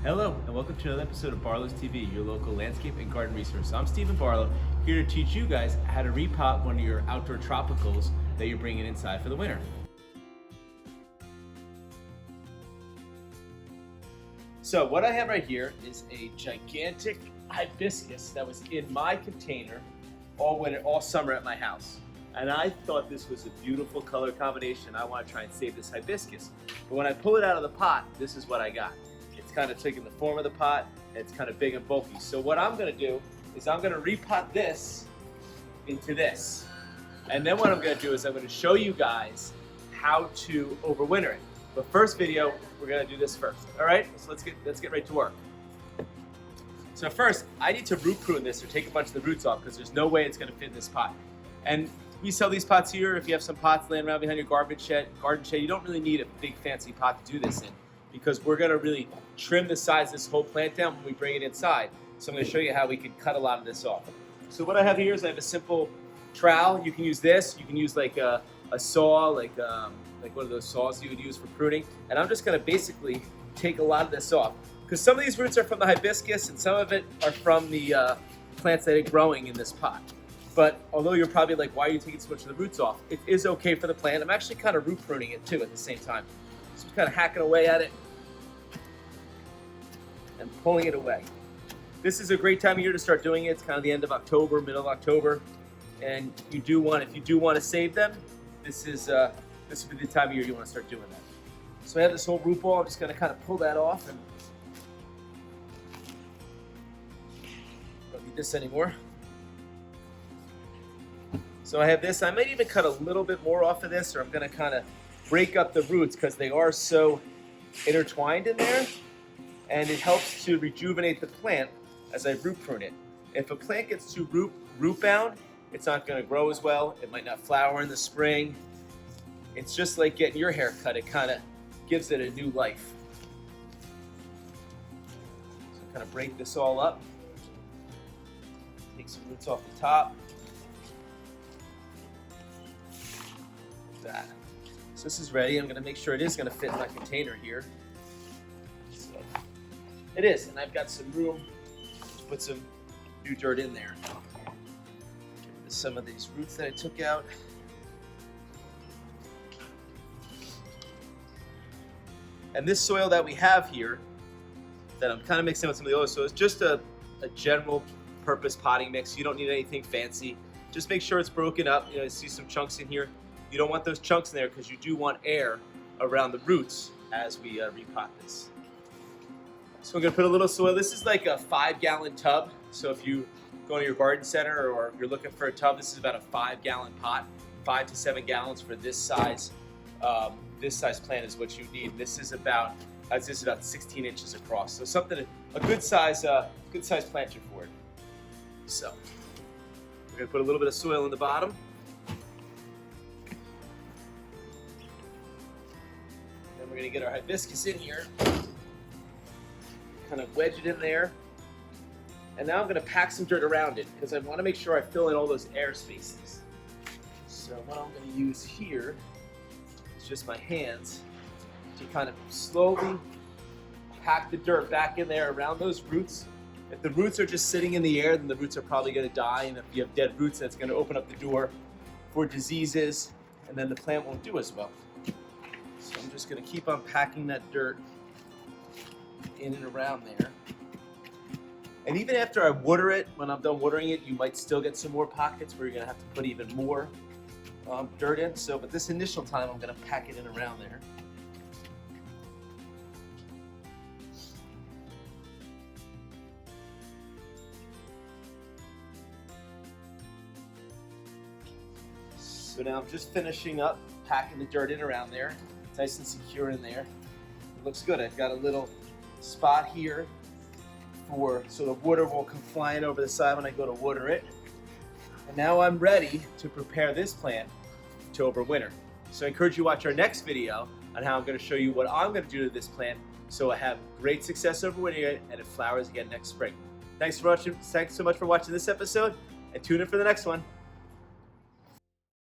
Hello, and welcome to another episode of Barlow's TV, your local landscape and garden resource. I'm Stephen Barlow, here to teach you guys how to repot one of your outdoor tropicals that you're bringing inside for the winter. So what I have right here is a gigantic hibiscus that was in my container all summer at my house. And I thought this was a beautiful color combination. I want to try and save this hibiscus. But when I pull it out of the pot, this is what I got. It's kind of taking the form of the pot, and it's kind of big and bulky. So what I'm going to do is I'm going to repot this into this. And then what I'm going to do is I'm going to show you guys how to overwinter it. But first video, we're going to do this first. All right, so let's get right to work. So first, I need to root prune this or take a bunch of the roots off because there's no way it's going to fit in this pot. And we sell these pots here. If you have some pots laying around behind your garden shed, you don't really need a big fancy pot to do this in, because we're going to really trim the size of this whole plant down when we bring it inside. So I'm going to show you how we can cut a lot of this off. So what I have here is I have a simple trowel. You can use this. You can use like a saw, like one of those saws you would use for pruning. And I'm just going to basically take a lot of this off, because some of these roots are from the hibiscus and some of it are from the plants that are growing in this pot. But although you're probably like, why are you taking so much of the roots off? It is okay for the plant. I'm actually kind of root pruning it too at the same time. So I'm kind of hacking away at it and pulling it away. This is a great time of year to start doing it. It's kind of the end of October, middle of October. And if you do want to save them, this would be the time of year you want to start doing that. So I have this whole root ball. I'm just going to kind of pull that off, and don't need this anymore. So I have this. I might even cut a little bit more off of this, or I'm going to kind of break up the roots because they are so intertwined in there, and it helps to rejuvenate the plant as I root prune it. If a plant gets too root bound, it's not going to grow as well. It might not flower in the spring. It's just like getting your hair cut. It kind of gives it a new life. So kind of break this all up. Take some roots off the top. Like that. So this is ready. I'm going to make sure it is going to fit in my container here. So it is, and I've got some room to put some new dirt in there. Get rid of some of these roots that I took out. And this soil that we have here, that I'm kind of mixing with some of the other soil, is just a general purpose potting mix. You don't need anything fancy. Just make sure it's broken up. You know, I see some chunks in here. You don't want those chunks in there because you do want air around the roots as we repot this. So I'm going to put a little soil. This is like a 5-gallon tub. So if you go to your garden center or you're looking for a tub, this is about a 5-gallon pot. 5 to 7 gallons for this size. This size plant is what you need. This is about 16 inches across. So something, a good size planter for it. So we're going to put a little bit of soil in the bottom. We're going to get our hibiscus in here, kind of wedge it in there, and now I'm going to pack some dirt around it because I want to make sure I fill in all those air spaces. So what I'm going to use here is just my hands to kind of slowly pack the dirt back in there around those roots. If the roots are just sitting in the air, then the roots are probably going to die, and if you have dead roots, that's going to open up the door for diseases, and then the plant won't do as well. So I'm just going to keep on packing that dirt in and around there. And even after I water it, when I'm done watering it, you might still get some more pockets where you're going to have to put even more dirt in. So, but this initial time, I'm going to pack it in around there. So now I'm just finishing up packing the dirt in around there. It's nice and secure in there. It looks good. I've got a little spot here so the water will come flying over the side when I go to water it. And now I'm ready to prepare this plant to overwinter. So I encourage you to watch our next video on how I'm going to show you what I'm going to do to this plant so I have great success overwintering it and it flowers again next spring. Thanks so much for watching this episode, and tune in for the next one.